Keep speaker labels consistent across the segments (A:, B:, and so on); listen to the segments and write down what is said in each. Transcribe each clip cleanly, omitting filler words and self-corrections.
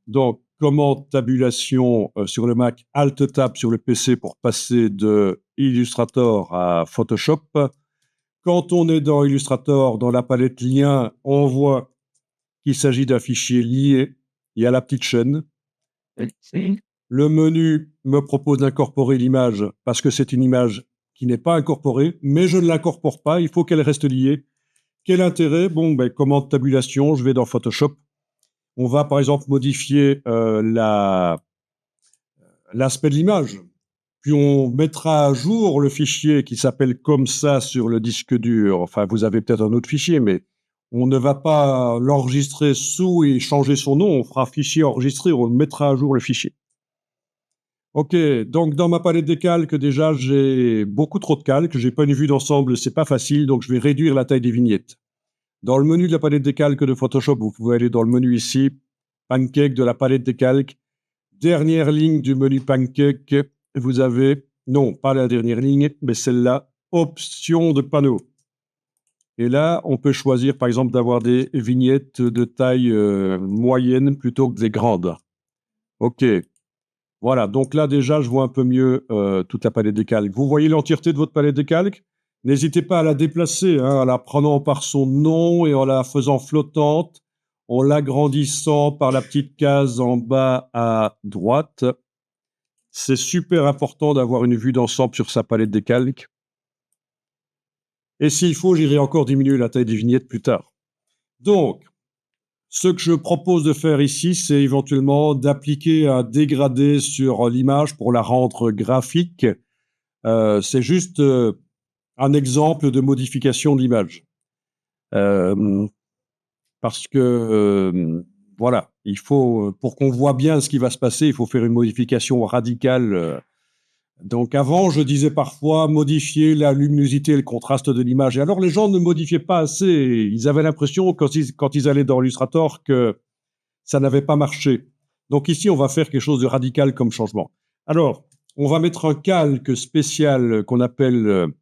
A: Donc, commande tabulation sur le Mac, Alt-Tab sur le PC pour passer de Illustrator à Photoshop. Quand on est dans Illustrator, dans la palette lien, on voit qu'il s'agit d'un fichier lié. Il y a la petite chaîne. Le menu me propose d'incorporer l'image parce que c'est une image qui n'est pas incorporée, mais je ne l'incorpore pas, il faut qu'elle reste liée. Quel intérêt? Bon, commande tabulation, je vais dans Photoshop. On va par exemple modifier l'aspect de l'image. Puis on mettra à jour le fichier qui s'appelle comme ça sur le disque dur. Enfin, vous avez peut-être un autre fichier, mais on ne va pas l'enregistrer sous et changer son nom. On fera fichier enregistré, on mettra à jour le fichier. Ok, donc dans ma palette des calques, déjà, j'ai beaucoup trop de calques. J'ai pas une vue d'ensemble, c'est pas facile, donc je vais réduire la taille des vignettes. Dans le menu de la palette des calques de Photoshop, vous pouvez aller dans le menu ici, Pancake de la palette des calques. Dernière ligne du menu Pancake, vous avez, non, pas la dernière ligne, mais celle-là, option de panneau. Et là, on peut choisir, par exemple, d'avoir des vignettes de taille moyenne plutôt que des grandes. OK. Voilà, donc là, déjà, je vois un peu mieux toute la palette des calques. Vous voyez l'entièreté de votre palette des calques? N'hésitez pas à la déplacer, hein, en la prenant par son nom et en la faisant flottante, en l'agrandissant par la petite case en bas à droite. C'est super important d'avoir une vue d'ensemble sur sa palette des calques. Et s'il faut, j'irai encore diminuer la taille des vignettes plus tard. Donc, ce que je propose de faire ici, c'est éventuellement d'appliquer un dégradé sur l'image pour la rendre graphique. C'est juste un exemple de modification de l'image. Parce que, voilà, il faut, pour qu'on voit bien ce qui va se passer, il faut faire une modification radicale. Donc avant, je disais parfois modifier la luminosité et le contraste de l'image. Et alors les gens ne modifiaient pas assez. Ils avaient l'impression, quand ils allaient dans Illustrator, que ça n'avait pas marché. Donc ici, on va faire quelque chose de radical comme changement. Alors, on va mettre un calque spécial qu'on appelle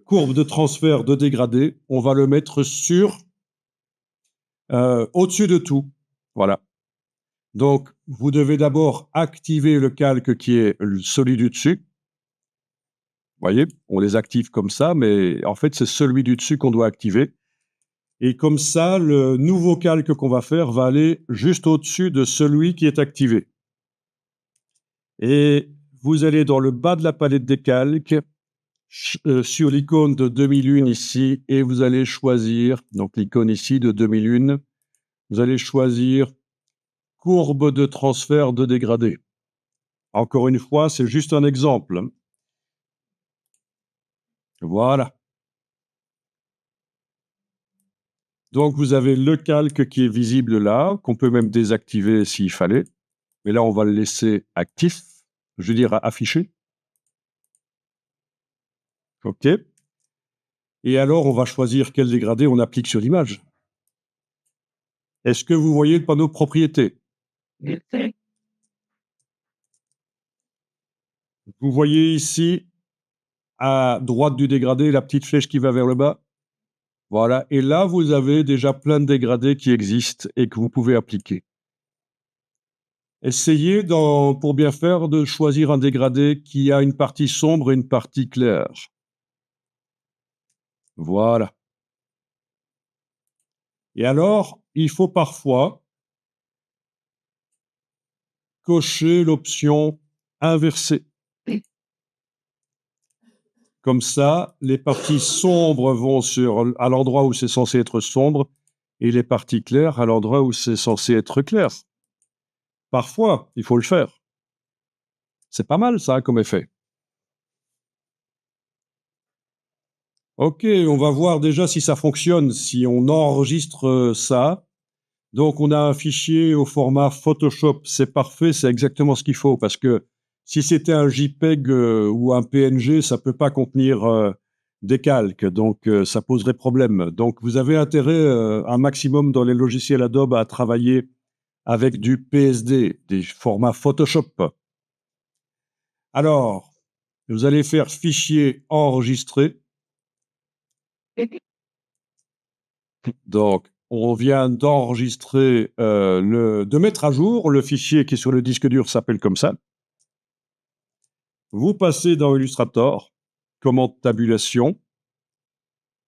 A: courbe de transfert de dégradé. On va le mettre au-dessus de tout. Voilà. Donc, vous devez d'abord activer le calque qui est celui du dessus. Vous voyez, on les active comme ça, mais en fait, c'est celui du dessus qu'on doit activer. Et comme ça, le nouveau calque qu'on va faire va aller juste au-dessus de celui qui est activé. Et vous allez dans le bas de la palette des calques, sur l'icône de 2001 ici, et vous allez choisir, donc l'icône ici de 2001, vous allez choisir courbe de transfert de dégradé. Encore une fois, c'est juste un exemple. Voilà. Donc, vous avez le calque qui est visible là, qu'on peut même désactiver s'il fallait. Mais là, on va le laisser actif, je veux dire affiché. OK. Et alors, on va choisir quel dégradé on applique sur l'image. Est-ce que vous voyez le panneau propriété? Vous voyez ici, à droite du dégradé, la petite flèche qui va vers le bas? Voilà. Et là, vous avez déjà plein de dégradés qui existent et que vous pouvez appliquer. Essayez, pour bien faire, de choisir un dégradé qui a une partie sombre et une partie claire. Voilà. Et alors, il faut parfois cocher l'option inverser. Comme ça, les parties sombres vont à l'endroit où c'est censé être sombre et les parties claires à l'endroit où c'est censé être clair. Parfois, il faut le faire. C'est pas mal ça comme effet. Ok, on va voir déjà si ça fonctionne, si on enregistre ça. Donc on a un fichier au format Photoshop, c'est parfait, c'est exactement ce qu'il faut, parce que si c'était un JPEG ou un PNG, ça peut pas contenir des calques, donc ça poserait problème. Donc vous avez intérêt un maximum dans les logiciels Adobe à travailler avec du PSD, des formats Photoshop. Alors, vous allez faire fichier enregistré. Donc, on vient d'enregistrer, de mettre à jour le fichier qui est sur le disque dur s'appelle comme ça. Vous passez dans Illustrator, commande tabulation,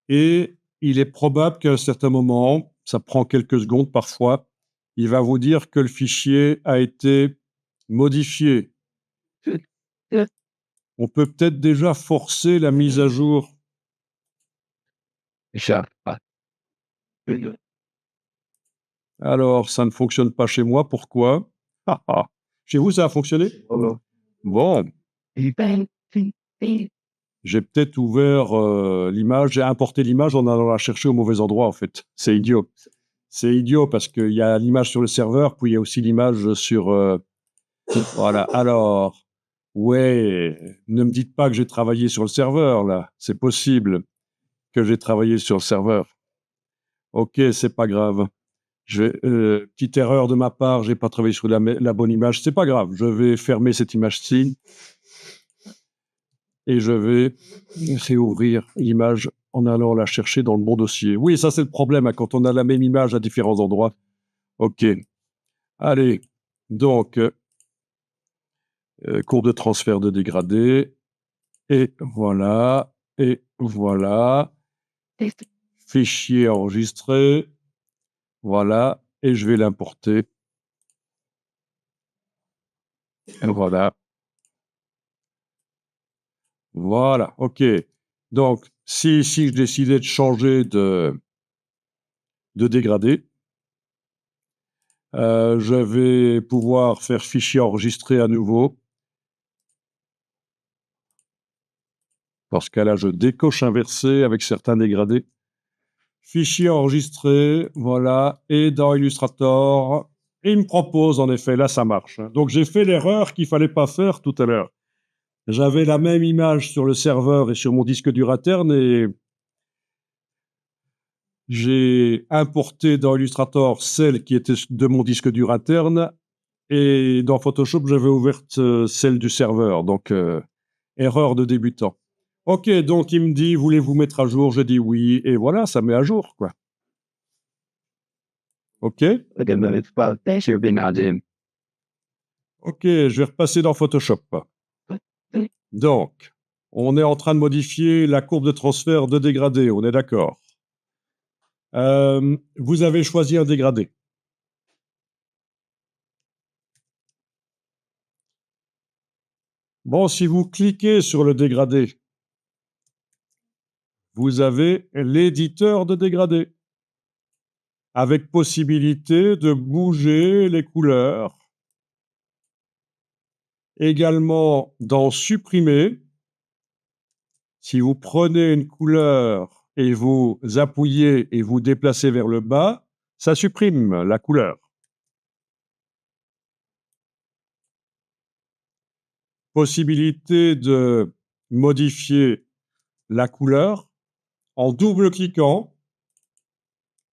A: et il est probable qu'à un certain moment, ça prend quelques secondes parfois, il va vous dire que le fichier a été modifié. On peut peut-être déjà forcer la mise à jour. Alors, ça ne fonctionne pas chez moi, pourquoi? Ah, ah. Chez vous, ça a fonctionné? Bon, j'ai peut-être ouvert l'image, j'ai importé l'image en allant la chercher au mauvais endroit, en fait. C'est idiot. C'est idiot parce qu'il y a l'image sur le serveur, puis il y a aussi l'image sur... voilà. Alors, ouais, ne me dites pas que j'ai travaillé sur le serveur, là. C'est possible que j'ai travaillé sur le serveur. Ok, c'est pas grave. Petite erreur de ma part, j'ai pas travaillé sur la bonne image. C'est pas grave. Je vais fermer cette image-ci et je vais réouvrir l'image en allant la chercher dans le bon dossier. Oui, ça c'est le problème hein, quand on a la même image à différents endroits. Ok. Allez. Donc, courbe de transfert de dégradé. Et voilà. Et voilà. Fichier enregistré. Voilà. Et je vais l'importer. Voilà. Voilà, ok. Donc, si ici je décidais de changer de dégradé, je vais pouvoir faire fichier enregistré à nouveau. Dans ce cas-là, je décoche inversé avec certains dégradés. Fichier enregistré, voilà, et dans Illustrator, il me propose en effet, là ça marche. Donc j'ai fait l'erreur qu'il fallait pas faire tout à l'heure. J'avais la même image sur le serveur et sur mon disque dur interne et j'ai importé dans Illustrator celle qui était de mon disque dur interne et dans Photoshop, j'avais ouverte celle du serveur. Donc, erreur de débutant. Ok, donc il me dit, voulez-vous mettre à jour? Je dis oui, et voilà, ça met à jour, quoi. Ok? Ok, je vais repasser dans Photoshop. Donc, on est en train de modifier la courbe de transfert de dégradé, on est d'accord. Vous avez choisi un dégradé. Bon, si vous cliquez sur le dégradé, vous avez l'éditeur de dégradé, avec possibilité de bouger les couleurs. Également, dans supprimer, si vous prenez une couleur et vous appuyez et vous déplacez vers le bas, ça supprime la couleur. Possibilité de modifier la couleur en double-cliquant.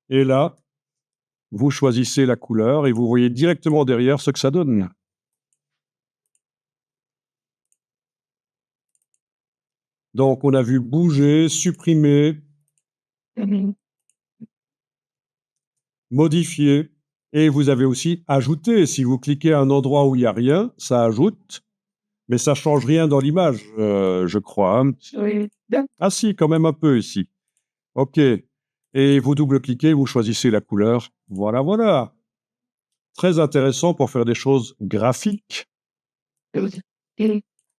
A: Et là, vous choisissez la couleur et vous voyez directement derrière ce que ça donne. Donc, on a vu bouger, supprimer, modifier. Et vous avez aussi ajouté. Si vous cliquez à un endroit où il n'y a rien, ça ajoute. Mais ça ne change rien dans l'image, je crois. Hein. Ah si, quand même un peu ici. OK. Et vous double-cliquez, vous choisissez la couleur. Voilà, voilà. Très intéressant pour faire des choses graphiques,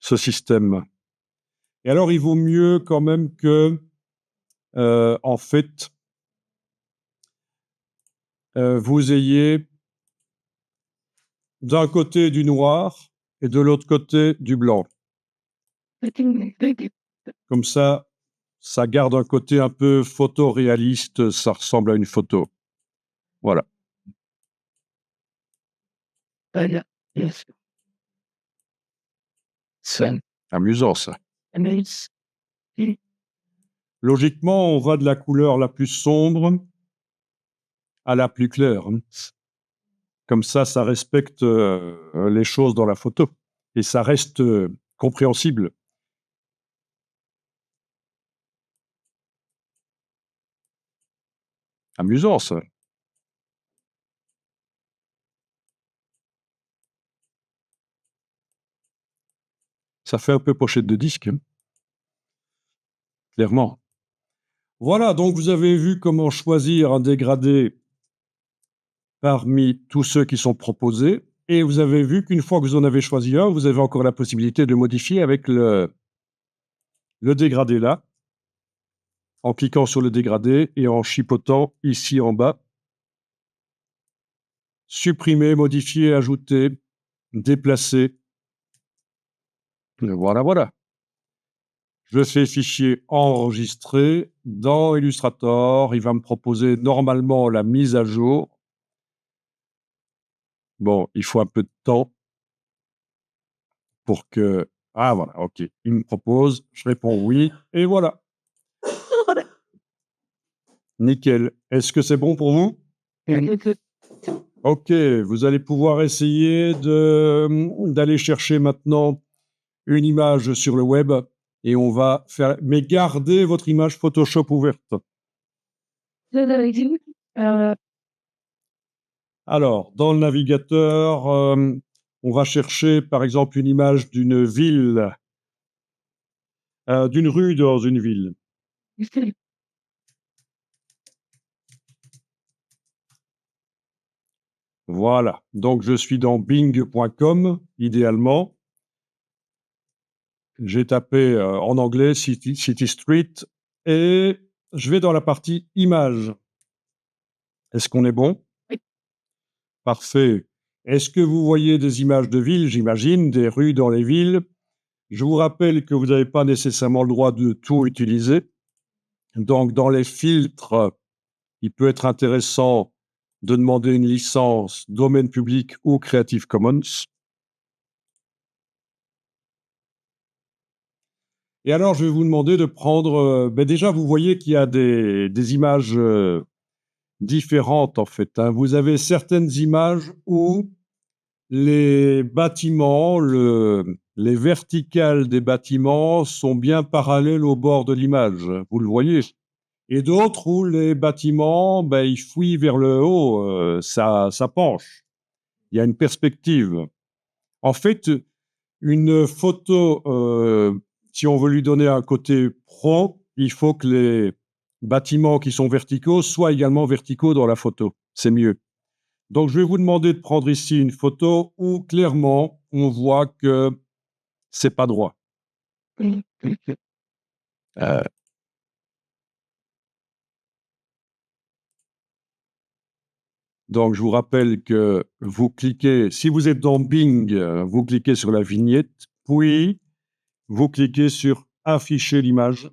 A: ce système. Et alors, il vaut mieux quand même que, en fait, vous ayez d'un côté du noir et de l'autre côté du blanc. Comme ça garde un côté un peu photoréaliste, ça ressemble à une photo. Voilà. Amusant, ça. Logiquement, on va de la couleur la plus sombre à la plus claire. Comme ça respecte les choses dans la photo. Et ça reste compréhensible. Amusant, ça. Ça fait un peu pochette de disque, hein, clairement. Voilà, donc vous avez vu comment choisir un dégradé parmi tous ceux qui sont proposés. Et vous avez vu qu'une fois que vous en avez choisi un, vous avez encore la possibilité de modifier avec le dégradé là, en cliquant sur le dégradé et en chipotant ici en bas. Supprimer, modifier, ajouter, déplacer. Voilà, voilà. Je fais fichier enregistré dans Illustrator. Il va me proposer normalement la mise à jour. Bon, il faut un peu de temps pour que... Ah voilà, ok. Il me propose, je réponds oui, et voilà. Nickel. Est-ce que c'est bon pour vous? Ok, vous allez pouvoir essayer d'aller chercher maintenant une image sur le web et on va faire... Mais gardez votre image Photoshop ouverte. Alors, dans le navigateur, on va chercher par exemple une image d'une ville, d'une rue dans une ville. Voilà, donc je suis dans bing.com, idéalement. J'ai tapé en anglais City Street et je vais dans la partie images. Est-ce qu'on est bon?
B: Oui.
A: Parfait. Est-ce que vous voyez des images de villes, j'imagine, des rues dans les villes? Je vous rappelle que vous n'avez pas nécessairement le droit de tout utiliser. Donc, dans les filtres, il peut être intéressant de demander une licence domaine public ou Creative Commons. Et alors, je vais vous demander de prendre... déjà, vous voyez qu'il y a des images différentes, en fait, hein. Vous avez certaines images où les bâtiments, les verticales des bâtiments sont bien parallèles au bord de l'image. Vous le voyez. Et d'autres où les bâtiments, ben, ils fouillent vers le haut, ça penche. Il y a une perspective. En fait, une photo, si on veut lui donner un côté pro, il faut que les bâtiments qui sont verticaux soient également verticaux dans la photo. C'est mieux. Donc, je vais vous demander de prendre ici une photo où clairement on voit que c'est pas droit. Euh, Donc, je vous rappelle que vous cliquez, si vous êtes dans Bing, vous cliquez sur la vignette, puis vous cliquez sur afficher l'image.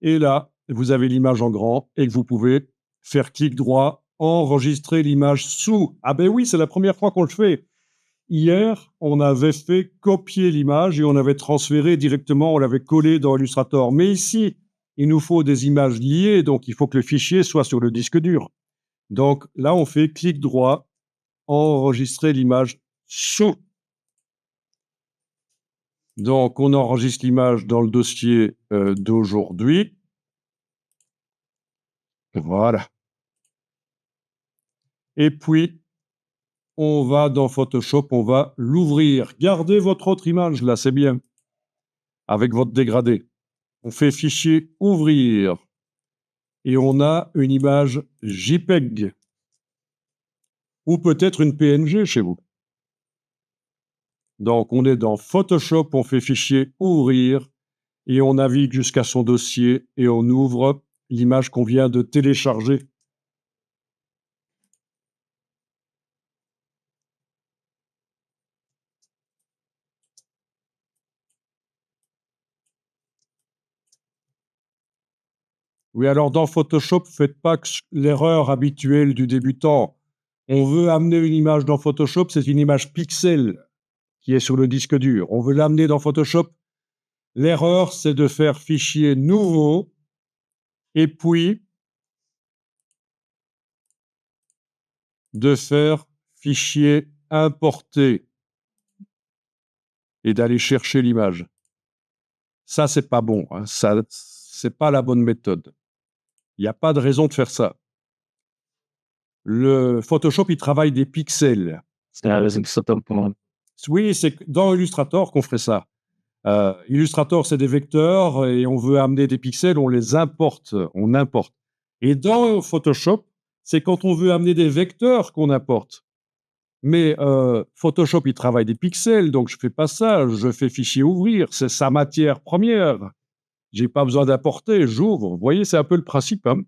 A: Et là, vous avez l'image en grand et que vous pouvez faire clic droit, enregistrer l'image sous. Ah ben oui, c'est la première fois qu'on le fait. Hier, on avait fait copier l'image et on avait transféré directement, on l'avait collé dans Illustrator. Mais ici, il nous faut des images liées, donc il faut que le fichier soit sur le disque dur. Donc là, on fait clic droit, enregistrer l'image sous. Donc, on enregistre l'image dans le dossier d'aujourd'hui. Voilà. Et puis, on va dans Photoshop, on va l'ouvrir. Gardez votre autre image, là, c'est bien, avec votre dégradé. On fait fichier ouvrir. Et on a une image JPEG. Ou peut-être une PNG chez vous. Donc, on est dans Photoshop, on fait fichier ouvrir et on navigue jusqu'à son dossier et on ouvre l'image qu'on vient de télécharger. Oui, alors dans Photoshop, faites pas l'erreur habituelle du débutant. On veut amener une image dans Photoshop, c'est une image pixel qui est sur le disque dur. On veut l'amener dans Photoshop. L'erreur, c'est de faire fichier nouveau et puis de faire fichier importer et d'aller chercher l'image. Ça, c'est pas bon, hein. Ça, c'est pas la bonne méthode. Il n'y a pas de raison de faire ça. Le Photoshop, il travaille des pixels. Oui, c'est dans Illustrator qu'on ferait ça. Illustrator, c'est des vecteurs et on veut amener des pixels, on les importe, on importe. Et dans Photoshop, c'est quand on veut amener des vecteurs qu'on importe. Mais Photoshop, il travaille des pixels, donc je fais pas ça. Je fais fichier ouvrir, c'est sa matière première. J'ai pas besoin d'importer, j'ouvre. Vous voyez, c'est un peu le principe, hein.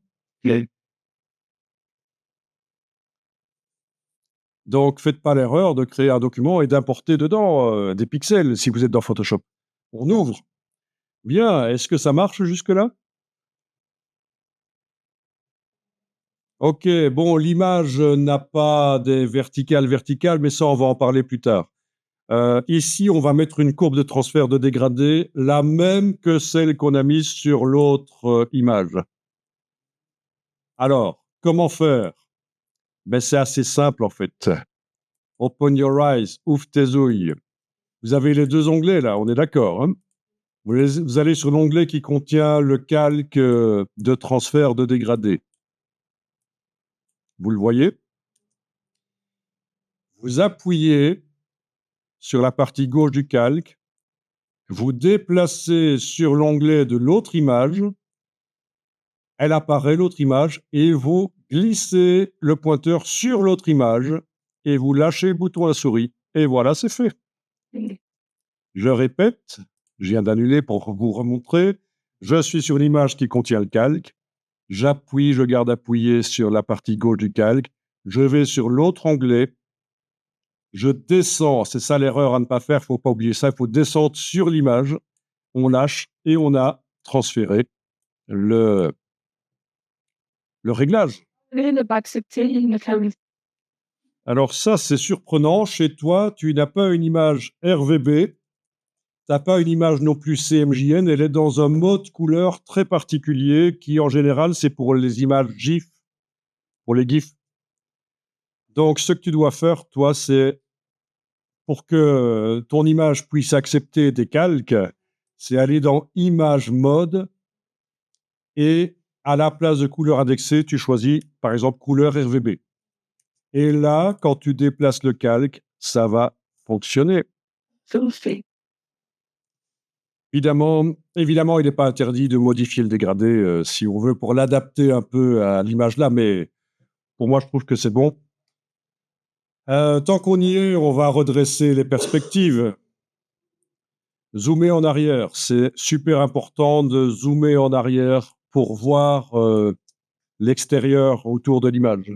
A: Donc, faites pas l'erreur de créer un document et d'importer dedans des pixels si vous êtes dans Photoshop. On ouvre. Bien, est-ce que ça marche jusque-là? Ok, bon, l'image n'a pas des verticales, mais ça, on va en parler plus tard. Ici, on va mettre une courbe de transfert de dégradé, la même que celle qu'on a mise sur l'autre image. Alors, comment faire? Ben, c'est assez simple en fait. Open your eyes, ouvre tes ouilles. Vous avez les deux onglets là, on est d'accord, hein? Vous allez sur l'onglet qui contient le calque de transfert de dégradé. Vous le voyez? Vous appuyez sur la partie gauche du calque, vous déplacez sur l'onglet de l'autre image, elle apparaît l'autre image, et vous glissez le pointeur sur l'autre image, et vous lâchez le bouton à la souris, et voilà, c'est fait. Je répète, je viens d'annuler pour vous remontrer, je suis sur l'image qui contient le calque, j'appuie, je garde appuyé sur la partie gauche du calque, je vais sur l'autre onglet, je descends, c'est ça l'erreur à ne pas faire, il ne faut pas oublier ça, il faut descendre sur l'image, on lâche et on a transféré le, le réglage. Alors ça, c'est surprenant, chez toi, tu n'as pas une image RVB, tu n'as pas une image non plus CMJN, elle est dans un mode couleur très particulier qui, en général, c'est pour les images GIF, pour les GIFs. Donc, ce que tu dois faire, toi, c'est pour que ton image puisse accepter des calques, c'est aller dans Image Mode et à la place de couleur indexée, tu choisis par exemple couleur RVB. Et là, quand tu déplaces le calque, ça va fonctionner. Évidemment, il n'est pas interdit de modifier le dégradé si on veut pour l'adapter un peu à l'image là, mais pour moi, je trouve que c'est bon. Tant qu'on y est, on va redresser les perspectives. Zoomer en arrière, c'est super important de zoomer en arrière pour voir l'extérieur autour de l'image.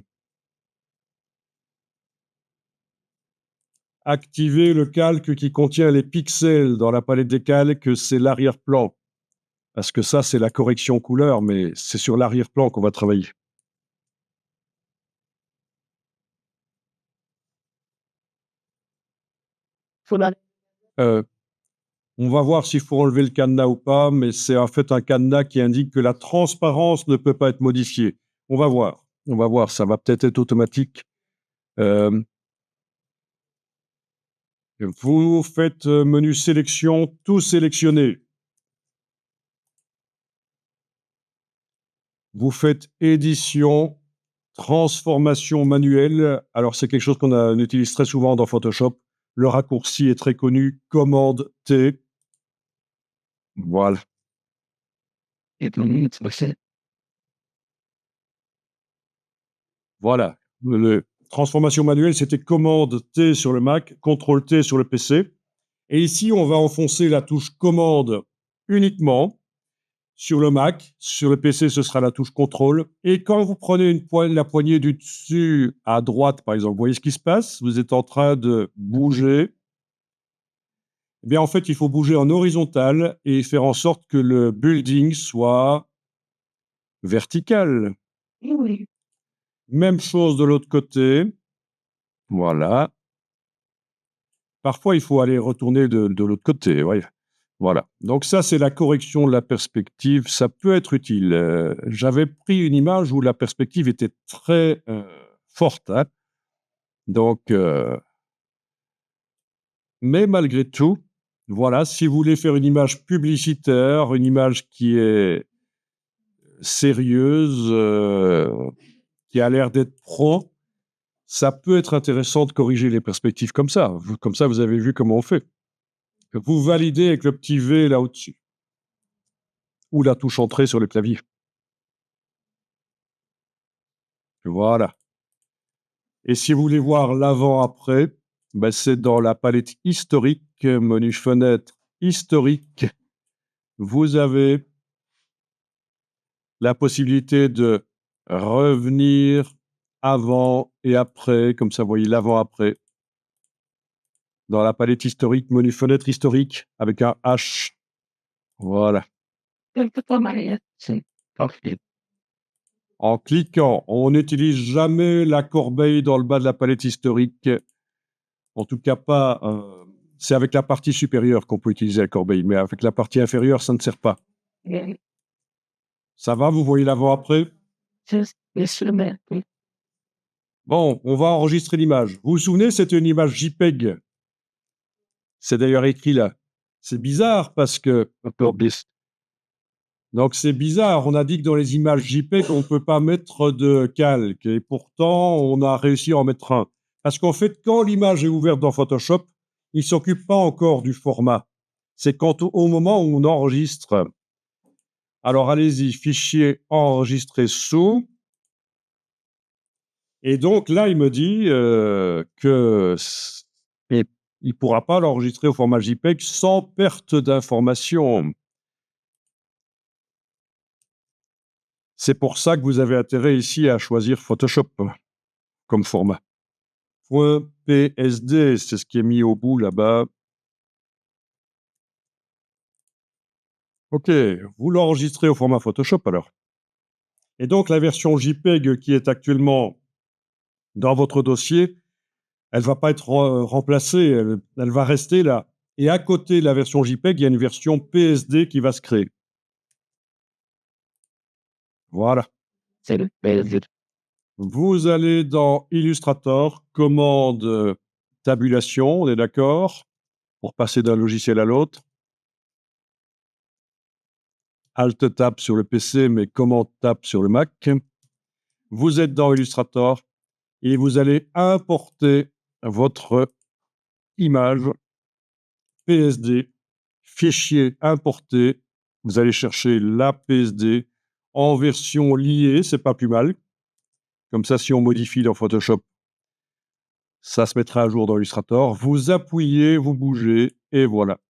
A: Activer le calque qui contient les pixels dans la palette des calques, c'est l'arrière-plan. Parce que ça, c'est la correction couleur, mais c'est sur l'arrière-plan qu'on va travailler. Euh, on va voir s'il faut enlever le cadenas ou pas, mais c'est en fait un cadenas qui indique que la transparence ne peut pas être modifiée. On va voir. On va voir. Ça va peut-être être automatique. Vous faites menu sélection, tout sélectionné. Vous faites édition, transformation manuelle. Alors, c'est quelque chose qu'on utilise très souvent dans Photoshop. Le raccourci est très connu, commande T. Voilà. Voilà. Transformation manuelle, c'était commande T sur le Mac, contrôle T sur le PC. Et ici, on va enfoncer la touche commande uniquement. Sur le Mac, sur le PC, ce sera la touche contrôle. Et quand vous prenez la poignée du dessus à droite, par exemple, vous voyez ce qui se passe? Vous êtes en train de bouger. Eh bien, en fait, il faut bouger en horizontal et faire en sorte que le building soit vertical. Même chose de l'autre côté. Voilà. Parfois, il faut aller retourner de l'autre côté. Ouais. Voilà. Donc ça, c'est la correction de la perspective. Ça peut être utile. J'avais pris une image où la perspective était très forte, hein. Donc, mais malgré tout, voilà, si vous voulez faire une image publicitaire, une image qui est sérieuse, qui a l'air d'être pro, ça peut être intéressant de corriger les perspectives comme ça. Comme ça, vous avez vu comment on fait. Vous validez avec le petit V là au-dessus, ou la touche entrée sur le clavier. Voilà. Et si vous voulez voir l'avant-après, ben c'est dans la palette historique, menu fenêtre historique. Vous avez la possibilité de revenir avant et après, comme ça, vous voyez l'avant-après. Dans la palette historique, menu fenêtre historique avec un H. Voilà. En cliquant, on n'utilise jamais la corbeille dans le bas de la palette historique. En tout cas, pas. C'est avec la partie supérieure qu'on peut utiliser la corbeille, mais avec la partie inférieure, ça ne sert pas. Ça va, vous voyez l'avant-après? Bon, on va enregistrer l'image. Vous vous souvenez, c'était une image JPEG. C'est d'ailleurs écrit là. C'est bizarre parce que. Donc c'est bizarre, on a dit que dans les images JPEG, on ne peut pas mettre de calque, et pourtant on a réussi à en mettre un. Parce qu'en fait, quand l'image est ouverte dans Photoshop, il ne s'occupe pas encore du format. C'est quand au moment où on enregistre. Alors allez-y, fichier enregistré sous. Et donc là, il me dit que il ne pourra pas l'enregistrer au format JPEG sans perte d'information. C'est pour ça que vous avez intérêt ici à choisir Photoshop comme format. .psd, c'est ce qui est mis au bout là-bas. OK, vous l'enregistrez au format Photoshop alors. Et donc la version JPEG qui est actuellement dans votre dossier, elle ne va pas être remplacée, elle va rester là. Et à côté de la version JPEG, il y a une version PSD qui va se créer. Voilà.
B: C'est le PSD.
A: Vous allez dans Illustrator, commande tabulation, on est d'accord, pour passer d'un logiciel à l'autre. Alt-Tab sur le PC, mais Command-Tab sur le Mac. Vous êtes dans Illustrator et vous allez importer votre image PSD, fichier importé. Vous allez chercher la PSD en version liée, c'est pas plus mal. Comme ça, si on modifie dans Photoshop, ça se mettra à jour dans Illustrator. Vous appuyez, vous bougez et voilà.